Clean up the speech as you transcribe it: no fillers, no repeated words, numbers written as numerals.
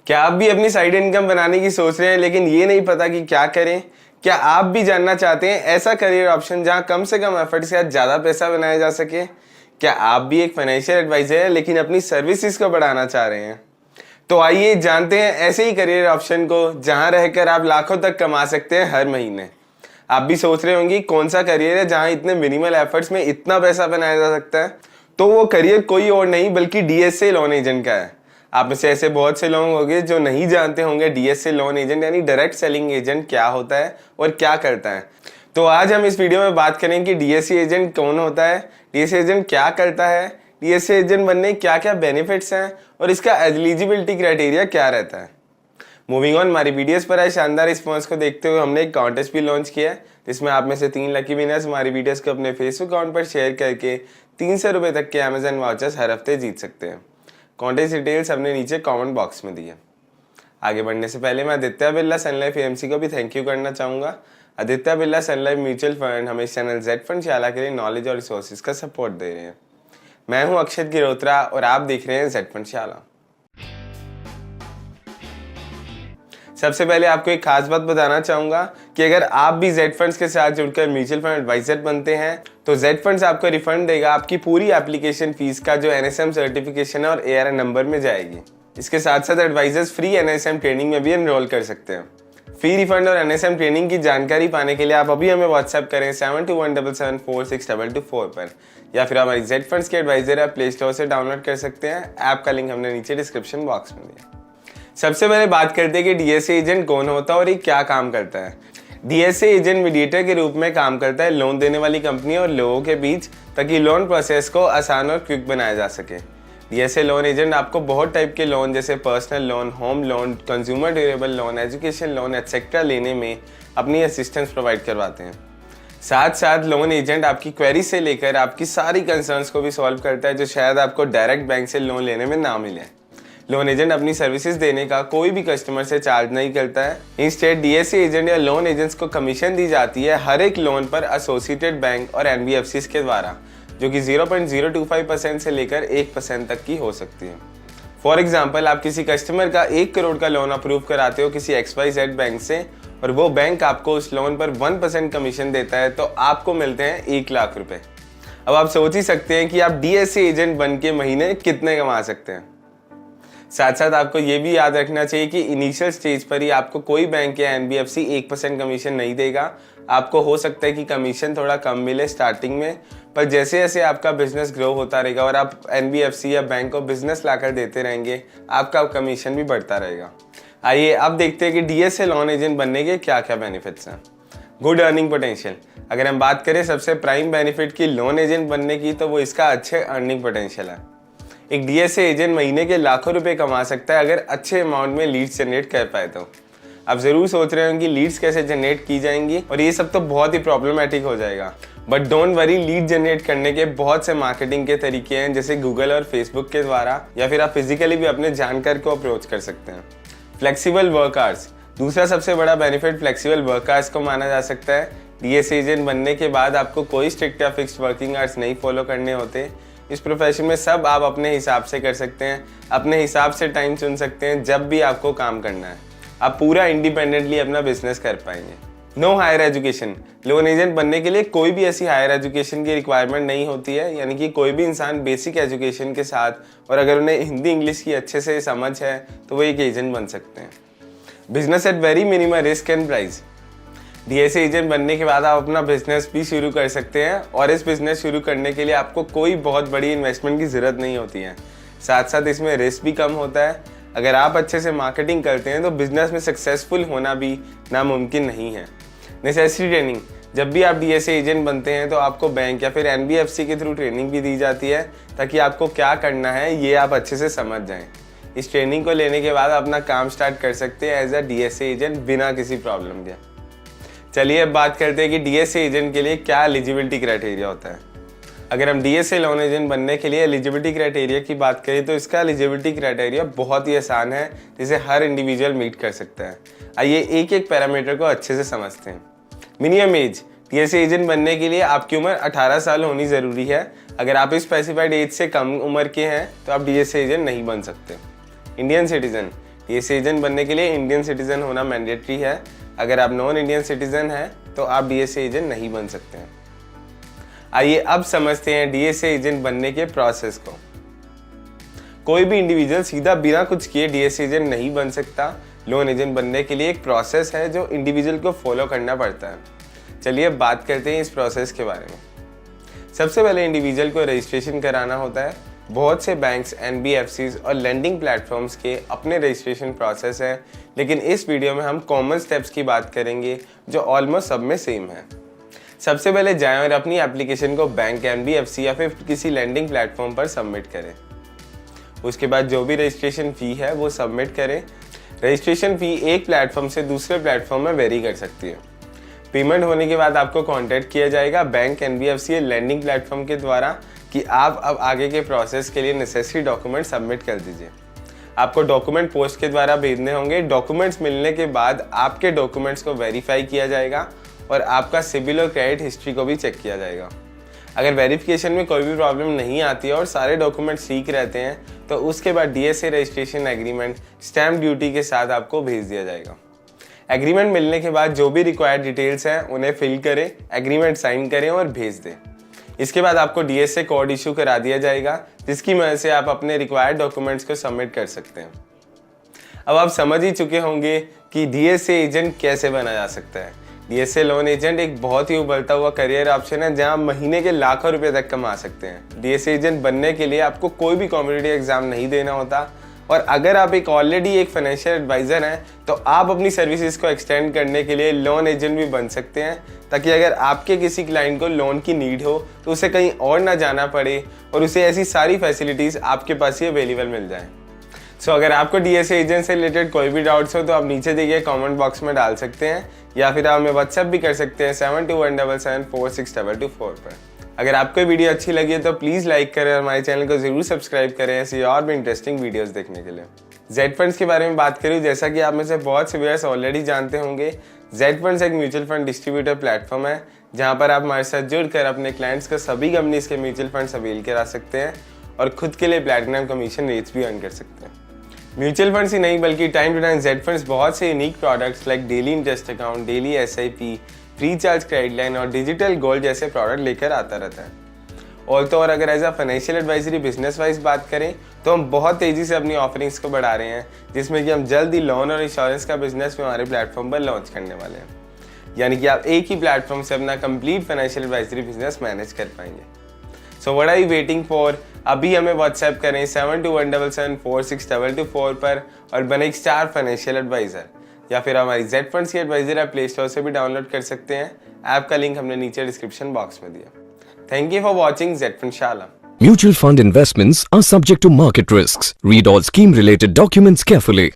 क्या आप भी अपनी साइड इनकम बनाने की सोच रहे हैं लेकिन ये नहीं पता कि क्या करें? क्या आप भी जानना चाहते हैं ऐसा करियर ऑप्शन जहां कम से कम एफर्ट से ज्यादा पैसा बनाया जा सके? क्या आप भी एक फाइनेंशियल एडवाइजर है लेकिन अपनी सर्विसेज को बढ़ाना चाह रहे हैं? तो आइए जानते हैं ऐसे ही करियर ऑप्शन को जहां रहकर आप लाखों तक कमा सकते हैं हर महीने। आप भी सोच रहे होंगे कौन सा करियर है जहां इतने मिनिमल एफर्ट्स में इतना पैसा बनाया जा सकता है? तो वो करियर कोई और नहीं बल्कि डीएसए लोन एजेंट का है। आप में से ऐसे बहुत से लोग होंगे जो नहीं जानते होंगे डीएसए लोन एजेंट यानी डायरेक्ट सेलिंग एजेंट क्या होता है और क्या करता है। तो आज हम इस वीडियो में बात करें कि डीएसए एजेंट कौन होता है, डीएसए एजेंट क्या करता है, डीएसए एजेंट बनने क्या क्या बेनिफिट्स हैं और इसका एलिजिबिलिटी क्राइटेरिया क्या रहता है। मूविंग ऑन, हमारी वीडियोस पर आए शानदार रिस्पॉन्स को देखते हुए हमने एक कॉन्टेस्ट भी लॉन्च किया है जिसमें आप में से 3 लकी विनर्स हमारी वीडियोस को अपने फेसबुक अकाउंट पर शेयर करके 300 रुपये तक के अमेजन वाउचर्स हर हफ्ते जीत सकते हैं। कॉन्टेस्ट डिटेल्स हमने नीचे कमेंट बॉक्स में दी है। आगे बढ़ने से पहले मैं आदित्य बिरला सन लाइफ एएमसी को भी थैंक यू करना चाहूँगा। आदित्य बिरला सन लाइफ म्यूचुअल फंड हमें इस चैनल जेड फंड शाला के लिए नॉलेज और रिसोर्सेज का सपोर्ट दे रहे हैं। मैं हूं अक्षत गिरोत्रा और आप देख रहे हैं जेड फंड शाला। सबसे पहले आपको एक खास बात बताना चाहूंगा कि अगर आप भी जेड फंड्स के साथ जुड़कर म्यूचुअल फंड एडवाइजर बनते हैं तो जेड फंड्स आपको रिफंड देगा आपकी पूरी एप्लीकेशन फीस का जो एनएसएम सर्टिफिकेशन है और एआरएन नंबर में जाएगी। इसके साथ साथ एडवाइजर्स फ्री एनएसएम ट्रेनिंग में भी एनरोल कर सकते हैं। फ्री रिफंड और एनएसएम ट्रेनिंग की जानकारी पाने के लिए आप अभी हमें व्हाट्सएप करें 7217746224 पर, या फिर हमारी जेड फंड्स के एडवाइजर ऐप प्ले स्टोर से डाउनलोड कर सकते हैं। ऐप का लिंक हमने नीचे डिस्क्रिप्शन बॉक्स में दिया। सबसे पहले बात करते हैं कि डीएसए एजेंट कौन होता है और ये क्या काम करता है। डीएसए एजेंट मीडिएटर के रूप में काम करता है लोन देने वाली कंपनी और लोगों के बीच, ताकि लोन प्रोसेस को आसान और क्विक बनाया जा सके। डीएसए लोन एजेंट आपको बहुत टाइप के लोन जैसे personal loan, home loan, consumer durable loan, education loan etcetera लेने में अपनी असिस्टेंस प्रोवाइड करवाते हैं। साथ साथ लोन एजेंट आपकी क्वेरी से लेकर आपकी सारी कंसर्न्स को भी सॉल्व करता है जो शायद आपको डायरेक्ट बैंक से लोन लेने में ना मिले। लोन एजेंट अपनी सर्विसेज देने का कोई भी कस्टमर से चार्ज नहीं करता है। इंस्टेड डीएसए एजेंट या लोन एजेंट्स को कमीशन दी जाती है हर एक लोन पर एसोसिएटेड बैंक और एनबीएफसीज के द्वारा, जो कि 0.025% से लेकर 1% तक की हो सकती है। फॉर एग्जाम्पल, आप किसी कस्टमर का 1 करोड़ का लोन अप्रूव कराते हो किसी XYZ बैंक से और वो बैंक आपको उस लोन पर 1% कमीशन देता है तो आपको मिलते हैं 1 लाख रुपए। अब आप सोच ही सकते हैं कि आप डीएसए एजेंट बन के महीने कितने कमा सकते हैं। साथ साथ आपको ये भी याद रखना चाहिए कि इनिशियल स्टेज पर ही आपको कोई बैंक या एनबीएफसी 1% कमीशन नहीं देगा। आपको हो सकता है कि कमीशन थोड़ा कम मिले स्टार्टिंग में, पर जैसे जैसे आपका बिजनेस ग्रो होता रहेगा और आप एनबीएफसी या बैंक को बिजनेस लाकर देते रहेंगे, आपका कमीशन भी बढ़ता रहेगा। आइए अब देखते हैं कि डीएसए लोन एजेंट बनने के क्या क्या बेनिफिट्स हैं। Good earning potential. अगर हम बात करें सबसे प्राइम बेनिफिट की लोन एजेंट बनने की, तो वो इसका अच्छे अर्निंग पोटेंशियल है। एक डीएसए एजेंट महीने के लाखों रुपए कमा सकता है अगर अच्छे अमाउंट में लीड्स जनरेट कर पाए तो। आप जरूर सोच रहे होंगे लीड्स कैसे जनरेट की जाएंगी और ये सब तो बहुत ही प्रॉब्लमेटिक हो जाएगा, but don't worry, lead generate करने के बहुत से मार्केटिंग के तरीके हैं जैसे गूगल और फेसबुक के द्वारा, या फिर आप फिजिकली भी अपने जानकार को अप्रोच कर सकते हैं। Flexible work hours. दूसरा सबसे बड़ा बेनिफिट फ्लेक्सिबल वर्क आवर्स को माना जा सकता है। डीएसए एजेंट बनने के बाद आपको कोई स्ट्रिक्ट या फिक्स्ड वर्किंग आवर्स नहीं फॉलो करने होते। इस प्रोफेशन में सब आप अपने हिसाब से कर सकते हैं, अपने हिसाब से टाइम चुन सकते हैं जब भी आपको काम करना है। आप पूरा इंडिपेंडेंटली अपना बिजनेस कर पाएंगे। No higher education. Loan agent बनने के लिए कोई भी ऐसी हायर एजुकेशन की रिक्वायरमेंट नहीं होती है, यानी कि कोई भी इंसान बेसिक एजुकेशन के साथ और अगर उन्हें हिंदी इंग्लिश की अच्छे से समझ है तो वो एक एजेंट बन सकते हैं। Business at very minimum risk and price. DSA agent बनने के बाद आप अपना बिजनेस भी शुरू कर सकते हैं और इस बिजनेस शुरू करने के लिए आपको कोई बहुत बड़ी इन्वेस्टमेंट की जरूरत नहीं होती है। साथ साथ इसमें रिस्क भी कम होता है। अगर आप अच्छे से मार्केटिंग करते हैं तो बिजनेस में सक्सेसफुल होना भी नामुमकिन नहीं है। Necessary training. जब भी आप डीएसए एजेंट बनते हैं तो आपको बैंक या फिर एनबीएफसी के थ्रू ट्रेनिंग भी दी जाती है ताकि आपको क्या करना है ये आप अच्छे से समझ जाएं। इस ट्रेनिंग को लेने के बाद अपना काम स्टार्ट कर सकते हैं एज अ डीएसए एजेंट बिना किसी प्रॉब्लम के। चलिए अब बात करते हैं कि डीएसए एजेंट के लिए क्या एलिजिबिलिटी क्राइटेरिया होता है। अगर हम डीएसए लोन एजेंट बनने के लिए एलिजिबिलिटी क्राइटेरिया की बात करें तो इसका एलिजिबिलिटी क्राइटेरिया बहुत ही आसान है जिसे हर इंडिविजुअल मीट कर सकता है। आइए एक एक पैरामीटर को अच्छे से समझते हैं। Minimum age. डीएसए एजेंट बनने के लिए आपकी उम्र 18 साल होनी ज़रूरी है। अगर आप स्पेसिफाइड एज से कम उम्र के हैं तो आप डीएसए एजेंट नहीं बन सकते। Indian citizen. डीएसए एजेंट बनने के लिए इंडियन सिटीजन होना मैंडेटरी है। अगर आप नॉन इंडियन सिटीजन हैं तो आप डीएसए एजेंट नहीं बन सकते हैं। आइए अब समझते हैं डीएसए एजेंट बनने के प्रोसेस को। कोई भी इंडिविजुअल सीधा बिना कुछ किए डीएसए एजेंट नहीं बन सकता। लोन एजेंट बनने के लिए एक प्रोसेस है जो इंडिविजुअल को फॉलो करना पड़ता है। चलिए अब बात करते हैं इस प्रोसेस के बारे में। सबसे पहले इंडिविजुअल को रजिस्ट्रेशन कराना होता है। बहुत से बैंक्स, एनबीएफसीज और लेंडिंग प्लेटफॉर्म्स के अपने रजिस्ट्रेशन प्रोसेस है, लेकिन इस वीडियो में हम कॉमन स्टेप्स की बात करेंगे जो ऑलमोस्ट सब में सेम है। सबसे पहले जाएं और अपनी एप्लीकेशन को बैंक, एनबीएफसी या फिर किसी लेंडिंग प्लेटफॉर्म पर सबमिट करें। उसके बाद जो भी रजिस्ट्रेशन फ़ी है वो सबमिट करें। रजिस्ट्रेशन फ़ी एक प्लेटफॉर्म से दूसरे प्लेटफॉर्म में वेरी कर सकती है। पेमेंट होने के बाद आपको कांटेक्ट किया जाएगा बैंक, एनबीएफसी या लेंडिंग प्लेटफॉर्म के द्वारा कि आप अब आगे के प्रोसेस के लिए नेसेसरी डॉक्यूमेंट सबमिट कर दीजिए। आपको डॉक्यूमेंट पोस्ट के द्वारा भेजने होंगे। डॉक्यूमेंट्स मिलने के बाद आपके डॉक्यूमेंट्स को वेरीफाई किया जाएगा और आपका सिबिल और क्रेडिट हिस्ट्री को भी चेक किया जाएगा। अगर वेरिफिकेशन में कोई भी प्रॉब्लम नहीं आती है और सारे डॉक्यूमेंट्स ठीक रहते हैं तो उसके बाद DSA registration agreement stamp duty के साथ आपको भेज दिया जाएगा। एग्रीमेंट मिलने के बाद जो भी रिक्वायर्ड डिटेल्स हैं उन्हें फिल करें, एग्रीमेंट साइन करें और भेज दें। इसके बाद आपको डीएसए कोड इशू करा दिया जाएगा, जिसकी मदद से आप अपने रिक्वायर्ड डॉक्यूमेंट्स को सबमिट कर सकते हैं। अब आप समझ ही चुके होंगे कि डीएसए एजेंट कैसे बना जा सकता है। डीएसए लोन एजेंट एक बहुत ही उभरता हुआ करियर ऑप्शन है जहां आप महीने के लाखों रुपए तक कमा सकते हैं। डीएसए एजेंट बनने के लिए आपको कोई भी कॉम्पिटिटिव एग्जाम नहीं देना होता और अगर आप ऑलरेडी एक फाइनेंशियल एडवाइजर हैं तो आप अपनी सर्विसेज को एक्सटेंड करने के लिए लोन एजेंट भी बन सकते हैं, ताकि अगर आपके किसी क्लाइंट को लोन की नीड हो तो उसे कहीं और ना जाना पड़े और उसे ऐसी सारी फैसिलिटीज़ आपके पास ही अवेलेबल मिल जाएं। सो अगर आपको डीएसए एजेंट से रिलेटेड कोई भी डाउट्स हो तो आप नीचे दिए गए कमेंट बॉक्स में डाल सकते हैं या फिर आप हमें व्हाट्सएप भी कर सकते हैं 7217746224 पर। अगर आपको वीडियो अच्छी लगी है तो प्लीज़ लाइक करें और हमारे चैनल को जरूर सब्सक्राइब करें ऐसी और भी इंटरेस्टिंग वीडियोस देखने के लिए। जेड फंड्स के बारे में बात करूँ, जैसा कि आप में से बहुत से व्यूअर्स ऑलरेडी जानते होंगे, जेड फंड्स एक म्यूचुअल फंड डिस्ट्रीब्यूटर प्लेटफॉर्म है जहां पर आप हमारे साथ जुड़कर अपने क्लाइंट्स को सभी कंपनीज के म्यूचुअल फंड्स अवेल करा सकते हैं और खुद के लिए प्लैटिनम कमीशन रेट्स भी अर्न कर सकते हैं। म्यूचुअल फंड्स ही नहीं बल्कि time to time Z funds बहुत से unique products like daily interest account, daily SIP, free charge credit line और डिजिटल गोल्ड जैसे प्रोडक्ट लेकर आता रहता है। और अगर as a financial advisory business wise बात करें तो हम बहुत तेज़ी से अपनी ऑफरिंग्स को बढ़ा रहे हैं, जिसमें कि हम जल्द ही लोन और इंश्योरेंस का बिजनेस भी हमारे प्लेटफॉर्म पर लॉन्च करने वाले हैं। यानी कि आप एक ही प्लेटफॉर्म से अपना complete financial advisory business manage कर पाएंगे। So what are you waiting for? अभी हमें व्हाट्सएप करें 7217746224 पर और बने एक स्टार फाइनेंशियल एडवाइजर, या फिर हमारी जेड फंड्स की एडवाइजर ऐप प्ले स्टोर से भी डाउनलोड कर सकते हैं। ऐप का लिंक हमने नीचे डिस्क्रिप्शन बॉक्स में दिया। Thank you for watching ZFund Shala. Mutual fund investments are subject to market risks. Read all scheme related documents carefully.